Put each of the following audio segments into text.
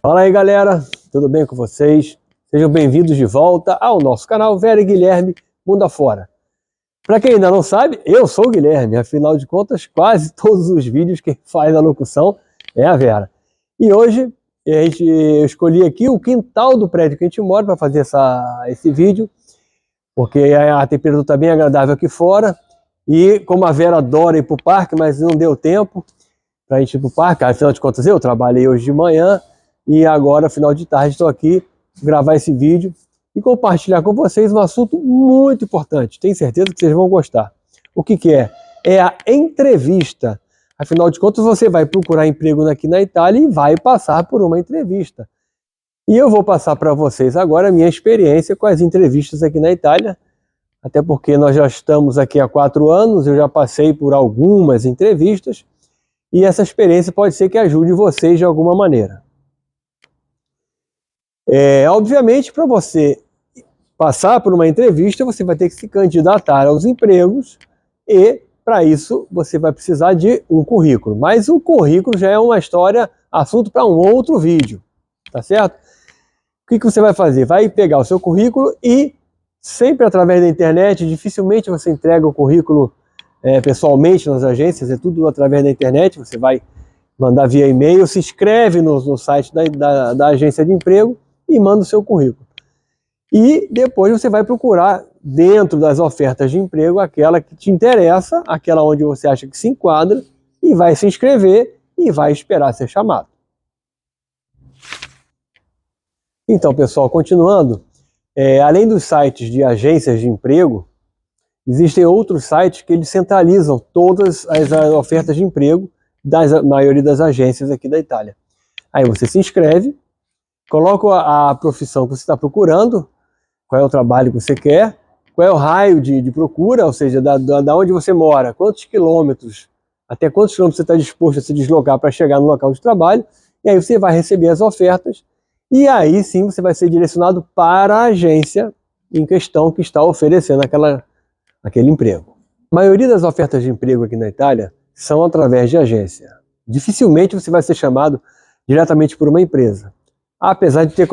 Fala aí, galera, tudo bem com vocês? Sejam bem-vindos de volta ao nosso canal Vera e Guilherme Mundo Afora. Para quem ainda não sabe, eu sou o Guilherme, afinal de contas, quase todos os vídeos quem faz a locução é a Vera. E hoje eu escolhi aqui o quintal do prédio que a gente mora para fazer esse vídeo, porque a temperatura está bem agradável aqui fora. E como a Vera adora ir para o parque, mas não deu tempo para a gente ir para o parque, afinal de contas eu trabalhei hoje de manhã, e agora, final de tarde, estou aqui gravar esse vídeo e compartilhar com vocês um assunto muito importante. Tenho certeza que vocês vão gostar. O que é? É a entrevista. Afinal de contas, você vai procurar emprego aqui na Itália e vai passar por uma entrevista. E eu vou passar para vocês agora a minha experiência com as entrevistas aqui na Itália, até porque nós já estamos aqui há 4 anos, eu já passei por algumas entrevistas, e essa experiência pode ser que ajude vocês de alguma maneira. Obviamente, para você passar por uma entrevista, você vai ter que se candidatar aos empregos e, para isso, você vai precisar de um currículo. Mas o currículo já é uma história, assunto para um outro vídeo, tá certo? O que você vai fazer? Vai pegar o seu currículo e, sempre através da internet, dificilmente você entrega o currículo pessoalmente nas agências, é tudo através da internet, você vai mandar via e-mail, se inscreve no site da agência de emprego, e manda o seu currículo. E depois você vai procurar, dentro das ofertas de emprego, aquela que te interessa, aquela onde você acha que se enquadra, e vai se inscrever e vai esperar ser chamado. Então, pessoal, continuando, além dos sites de agências de emprego, existem outros sites que eles centralizam todas as ofertas de emprego da maioria das agências aqui da Itália. Aí você se inscreve, coloca a profissão que você está procurando, qual é o trabalho que você quer, qual é o raio de procura, ou seja, da onde você mora, quantos quilômetros, até quantos quilômetros você está disposto a se deslocar para chegar no local de trabalho, e aí você vai receber as ofertas, e aí sim você vai ser direcionado para a agência em questão que está oferecendo aquele emprego. A maioria das ofertas de emprego aqui na Itália são através de agência. Dificilmente você vai ser chamado diretamente por uma empresa. Apesar de ter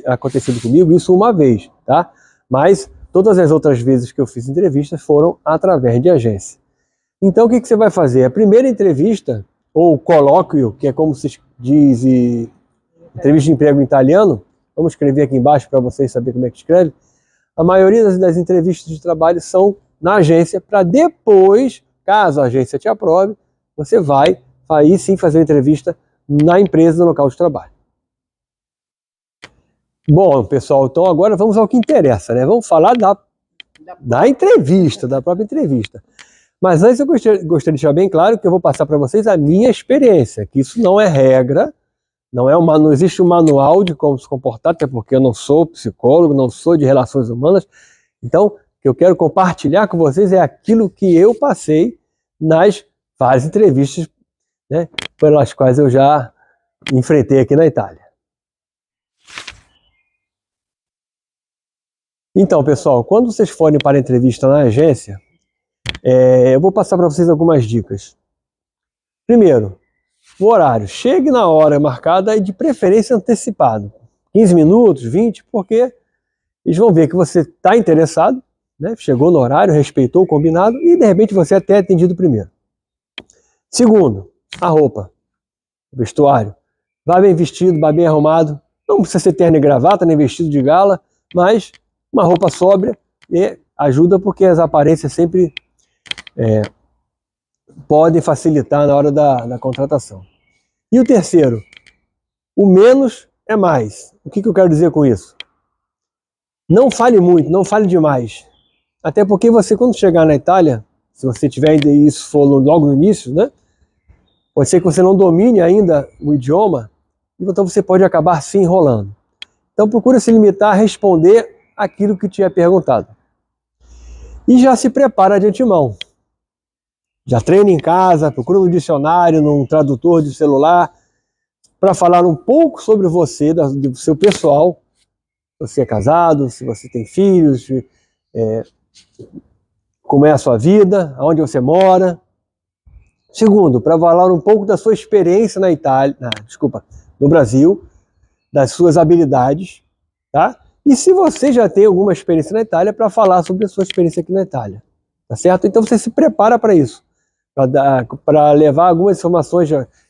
acontecido comigo isso uma vez, tá? Mas todas as outras vezes que eu fiz entrevistas foram através de agência. Então o que você vai fazer? A primeira entrevista, ou colóquio, que é como se diz entrevista de emprego em italiano, vamos escrever aqui embaixo para vocês saberem como é que escreve. A maioria das entrevistas de trabalho são na agência, para depois, caso a agência te aprove, você vai aí sim fazer a entrevista na empresa, no local de trabalho. Bom, pessoal, então agora vamos ao que interessa, né? Vamos falar da entrevista, da própria entrevista. Mas antes eu gostaria de deixar bem claro que eu vou passar para vocês a minha experiência, que isso não é regra, não existe um manual de como se comportar, até porque eu não sou psicólogo, não sou de relações humanas. Então, o que eu quero compartilhar com vocês é aquilo que eu passei nas várias entrevistas, né, pelas quais eu já enfrentei aqui na Itália. Então, pessoal, quando vocês forem para a entrevista na agência, eu vou passar para vocês algumas dicas. Primeiro, o horário. Chegue na hora marcada e de preferência antecipado. 15 minutos, 20, porque eles vão ver que você está interessado, né? Chegou no horário, respeitou o combinado e de repente você até é atendido primeiro. Segundo, a roupa, o vestuário. Vá bem vestido, vá bem arrumado. Não precisa ser terno e gravata, nem vestido de gala, mas uma roupa sóbria ajuda, porque as aparências sempre podem facilitar na hora da contratação. E o terceiro, o menos é mais. O que eu quero dizer com isso? Não fale muito, não fale demais. Até porque você, quando chegar na Itália, se você tiver isso for logo no início, né? Pode ser que você não domine ainda o idioma, então você pode acabar se enrolando. Então procure se limitar a responder aquilo que te é perguntado. E já se prepara de antemão. Já treina em casa, procura no dicionário, num tradutor de celular, para falar um pouco sobre você, do seu pessoal. Se você é casado, se você tem filhos, como é a sua vida, aonde você mora. Segundo, para falar um pouco da sua experiência no Brasil, das suas habilidades, tá? E se você já tem alguma experiência na Itália, para falar sobre a sua experiência aqui na Itália, tá certo? Então você se prepara para isso, para levar algumas informações,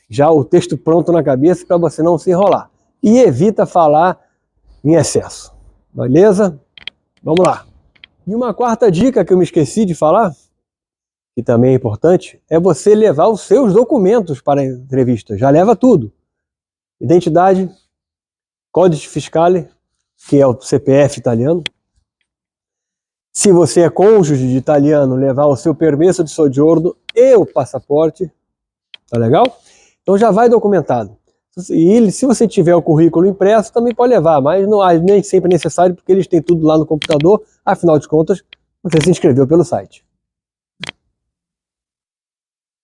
já o texto pronto na cabeça, para você não se enrolar. E evita falar em excesso, beleza? Vamos lá. E uma quarta dica que eu me esqueci de falar, que também é importante, é você levar os seus documentos para a entrevista. Já leva tudo. Identidade, códice fiscale, que é o CPF italiano. Se você é cônjuge de italiano, levar o seu permesso de soggiorno e o passaporte. Tá legal? Então já vai documentado. E se você tiver o currículo impresso, também pode levar, mas não, nem sempre é necessário, porque eles têm tudo lá no computador. Afinal de contas, você se inscreveu pelo site.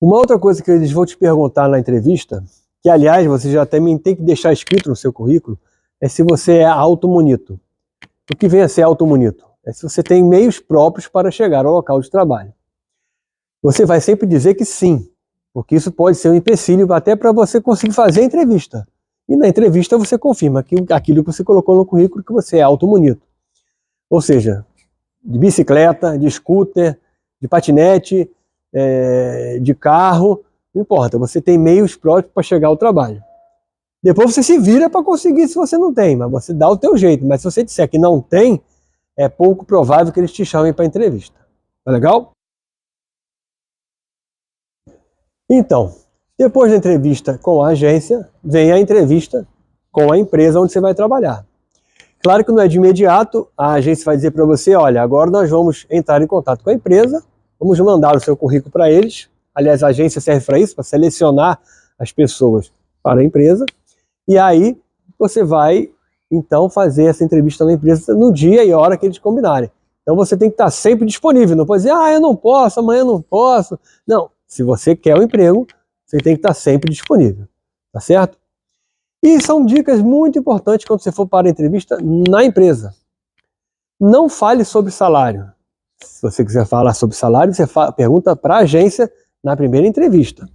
Uma outra coisa que eles vão te perguntar na entrevista, que aliás você já também tem que deixar escrito no seu currículo, é se você é automonito. O que vem a ser automonito? É se você tem meios próprios para chegar ao local de trabalho. Você vai sempre dizer que sim, porque isso pode ser um empecilho até para você conseguir fazer a entrevista. E na entrevista você confirma que aquilo que você colocou no currículo, que você é automonito. Ou seja, de bicicleta, de scooter, de patinete, de carro, não importa, você tem meios próprios para chegar ao trabalho. Depois você se vira para conseguir se você não tem, mas você dá o teu jeito. Mas se você disser que não tem, é pouco provável que eles te chamem para entrevista. Tá legal? Então, depois da entrevista com a agência, vem a entrevista com a empresa onde você vai trabalhar. Claro que não é de imediato, a agência vai dizer para você, olha, agora nós vamos entrar em contato com a empresa, vamos mandar o seu currículo para eles. Aliás, a agência serve para isso, para selecionar as pessoas para a empresa. E aí você vai, então, fazer essa entrevista na empresa no dia e hora que eles combinarem. Então você tem que estar sempre disponível, não pode dizer, eu não posso, amanhã eu não posso. Não, se você quer o emprego, você tem que estar sempre disponível, tá certo? E são dicas muito importantes quando você for para a entrevista na empresa. Não fale sobre salário. Se você quiser falar sobre salário, você pergunta para a agência na primeira entrevista.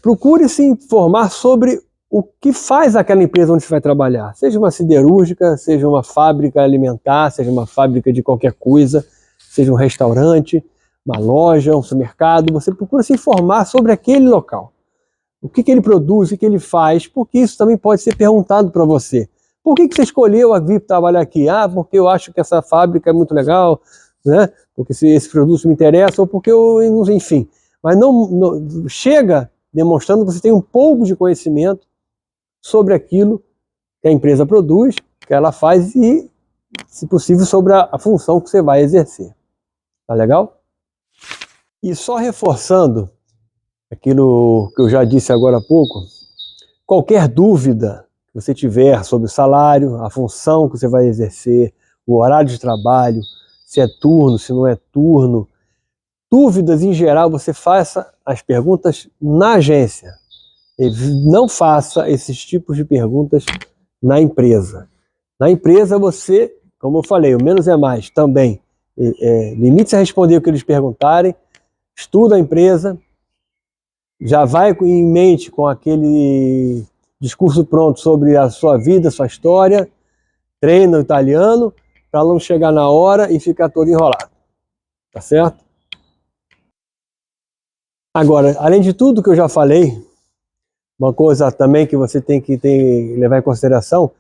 Procure se informar sobre o que faz aquela empresa onde você vai trabalhar. Seja uma siderúrgica, seja uma fábrica alimentar, seja uma fábrica de qualquer coisa, seja um restaurante, uma loja, um supermercado. Você procura se informar sobre aquele local. O que ele produz, o que ele faz, porque isso também pode ser perguntado para você. Por que você escolheu vir trabalhar aqui? Porque eu acho que essa fábrica é muito legal, né? Porque esse produto me interessa, ou porque enfim. Mas não chega demonstrando que você tem um pouco de conhecimento sobre aquilo que a empresa produz, que ela faz e, se possível, sobre a função que você vai exercer. Tá legal? E só reforçando aquilo que eu já disse agora há pouco, qualquer dúvida que você tiver sobre o salário, a função que você vai exercer, o horário de trabalho, se é turno, se não é turno, dúvidas em geral, você faça as perguntas na agência. E não faça esses tipos de perguntas na empresa. Na empresa você, como eu falei, o menos é mais também. Limite-se a responder o que eles perguntarem, estuda a empresa, já vai em mente com aquele discurso pronto sobre a sua vida, sua história, treina o italiano, para não chegar na hora e ficar todo enrolado. Tá certo? Agora, além de tudo que eu já falei, uma coisa também que você tem que levar em consideração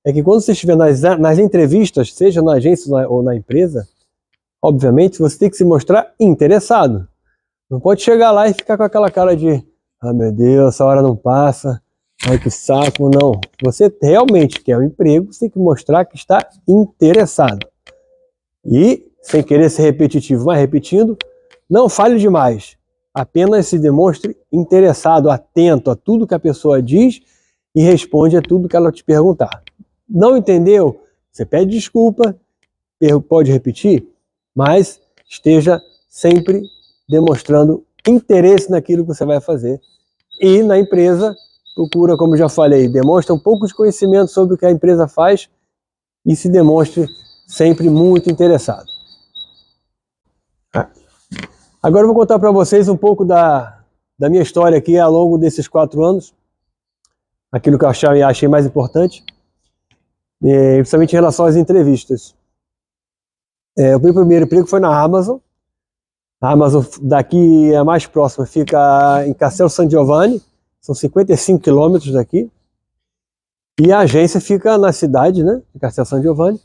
é que quando você estiver nas entrevistas, seja na agência ou na empresa, obviamente você tem que se mostrar interessado. Não pode chegar lá e ficar com aquela cara de meu Deus, essa hora não passa, ai que saco, não. Você realmente quer o emprego, você tem que mostrar que está interessado. E, sem querer ser repetitivo, mas repetindo, não fale demais. Apenas se demonstre interessado, atento a tudo que a pessoa diz e responde a tudo que ela te perguntar. Não entendeu? Você pede desculpa, pode repetir, mas esteja sempre demonstrando interesse naquilo que você vai fazer. E na empresa, procura, como já falei, demonstra um pouco de conhecimento sobre o que a empresa faz e se demonstre sempre muito interessado. Agora eu vou contar para vocês um pouco da minha história aqui ao longo desses 4 anos. aquilo que eu achei mais importante, principalmente em relação às entrevistas. O meu primeiro emprego foi na Amazon. A Amazon daqui, a mais próxima, fica em Castel San Giovanni, são 55 quilômetros daqui. E a agência fica na cidade, né, de Castel San Giovanni.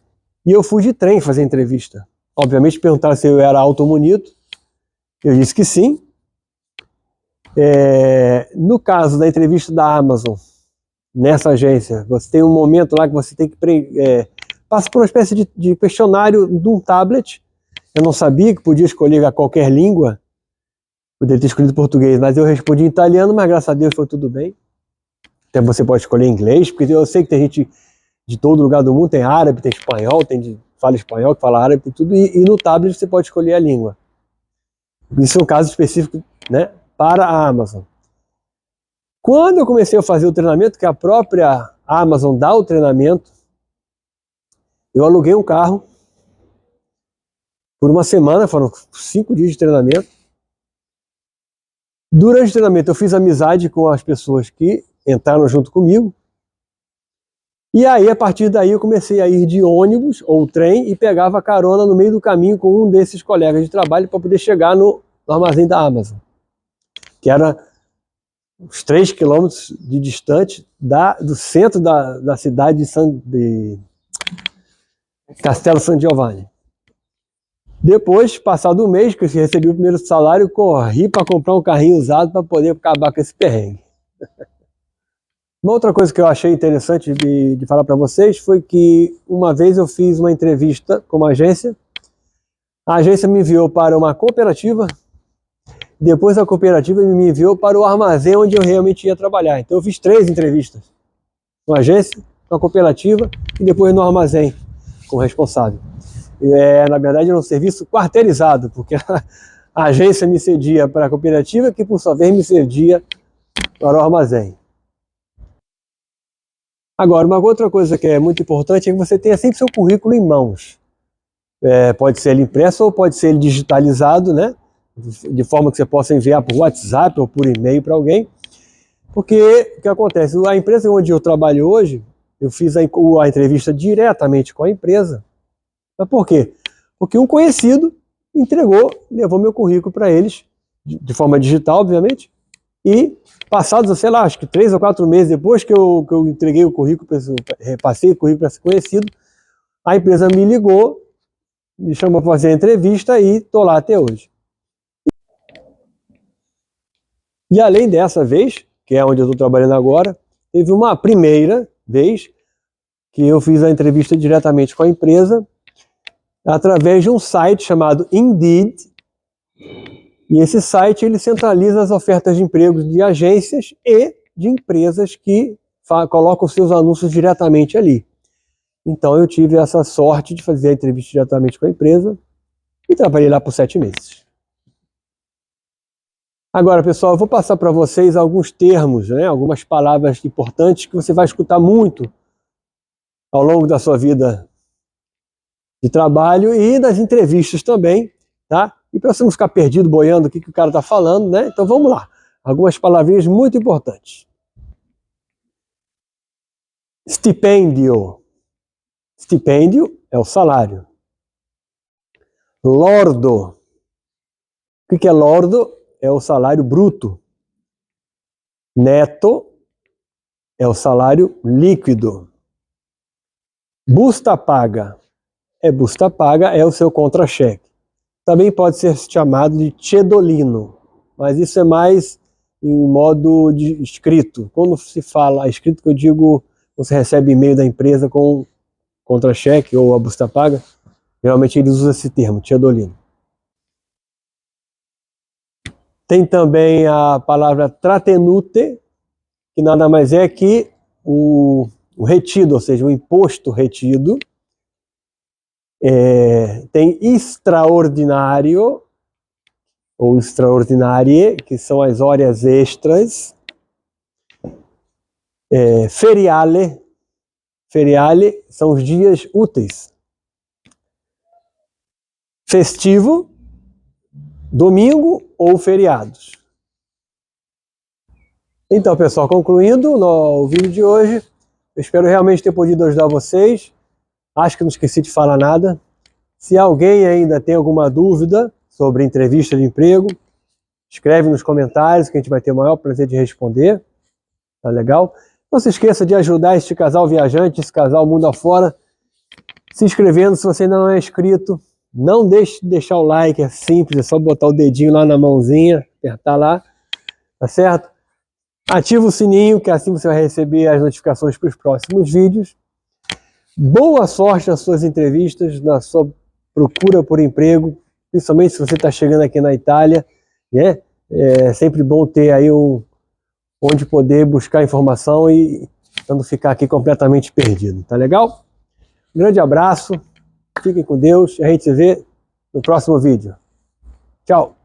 E eu fui de trem fazer entrevista. Obviamente perguntaram se eu era automunido. Eu disse que sim. No caso da entrevista da Amazon, nessa agência, você tem um momento lá que você tem que passa por uma espécie de questionário de um tablet. Eu não sabia que podia escolher a qualquer língua, poderia ter escolhido português, mas eu respondi em italiano, mas graças a Deus foi tudo bem. Até você pode escolher inglês, porque eu sei que tem gente de todo lugar do mundo, tem árabe, tem espanhol, tem que fala espanhol, que fala árabe, tem tudo, e no tablet você pode escolher a língua. Isso é um caso específico, né, para a Amazon. Quando eu comecei a fazer o treinamento, que a própria Amazon dá o treinamento, eu aluguei um carro por uma semana, foram 5 dias de treinamento. Durante o treinamento eu fiz amizade com as pessoas que entraram junto comigo. E aí, a partir daí, eu comecei a ir de ônibus ou trem e pegava carona no meio do caminho com um desses colegas de trabalho para poder chegar no armazém da Amazon, que era uns 3 quilômetros de distante do centro da cidade de Castello San Giovanni. Depois, passado um mês que eu recebi o primeiro salário, corri para comprar um carrinho usado para poder acabar com esse perrengue. Uma outra coisa que eu achei interessante de falar para vocês foi que uma vez eu fiz uma entrevista com uma agência. A agência me enviou para uma cooperativa. Depois a cooperativa me enviou para o armazém onde eu realmente ia trabalhar. Então eu fiz 3 entrevistas. Uma agência, uma cooperativa e depois no armazém, como responsável. Na verdade era um serviço quarteirizado, porque a agência me cedia para a cooperativa, que por sua vez me cedia para o armazém. Agora, uma outra coisa que é muito importante é que você tenha sempre seu currículo em mãos. Pode ser ele impresso ou pode ser ele digitalizado, né? De forma que você possa enviar por WhatsApp ou por e-mail para alguém. Porque o que acontece? A empresa onde eu trabalho hoje, eu fiz a entrevista diretamente com a empresa. Mas por quê? Porque um conhecido levou meu currículo para eles, de forma digital, obviamente, e passados, sei lá, acho que 3 ou 4 meses depois que eu entreguei o currículo, repassei o currículo para esse conhecido, a empresa me ligou, me chamou para fazer a entrevista e estou lá até hoje. E além dessa vez, que é onde eu estou trabalhando agora, teve uma primeira vez que eu fiz a entrevista diretamente com a empresa, através de um site chamado Indeed. E esse site ele centraliza as ofertas de emprego de agências e de empresas que colocam seus anúncios diretamente ali. Então eu tive essa sorte de fazer a entrevista diretamente com a empresa e trabalhei lá por 7 meses. Agora, pessoal, eu vou passar para vocês alguns termos, né, algumas palavras importantes que você vai escutar muito ao longo da sua vida de trabalho e das entrevistas também, tá? E para você não ficar perdido boiando o que o cara está falando, né? Então vamos lá. Algumas palavrinhas muito importantes. Stipendio. Stipêndio é o salário. Lordo. O que é lordo? É o salário bruto. Neto é o salário líquido. Busta paga. Busta paga é o seu contra-cheque. Também pode ser chamado de cedolino, mas isso é mais em modo de escrito. Quando se fala escrito, que eu digo, você recebe e-mail da empresa com contra-cheque ou a busta paga, geralmente eles usam esse termo, cedolino. Tem também a palavra tratenute, que nada mais é que o retido, ou seja, o imposto retido. Tem extraordinário, ou extraordinárie, que são as horas extras. Feriale. Feriale são os dias úteis. Festivo, domingo ou feriados. Então, pessoal, concluindo o vídeo de hoje, eu espero realmente ter podido ajudar vocês. Acho que não esqueci de falar nada. Se alguém ainda tem alguma dúvida sobre entrevista de emprego, escreve nos comentários que a gente vai ter o maior prazer de responder. Tá legal? Não se esqueça de ajudar este casal viajante, esse casal mundo afora, se inscrevendo se você ainda não é inscrito. Não deixe de deixar o like, é simples, é só botar o dedinho lá na mãozinha, apertar lá, tá certo? Ativa o sininho, que assim você vai receber as notificações para os próximos vídeos. Boa sorte nas suas entrevistas, na sua procura por emprego, principalmente se você está chegando aqui na Itália, né? É sempre bom ter aí onde poder buscar informação e não ficar aqui completamente perdido, tá legal? Um grande abraço, fiquem com Deus, a gente se vê no próximo vídeo. Tchau!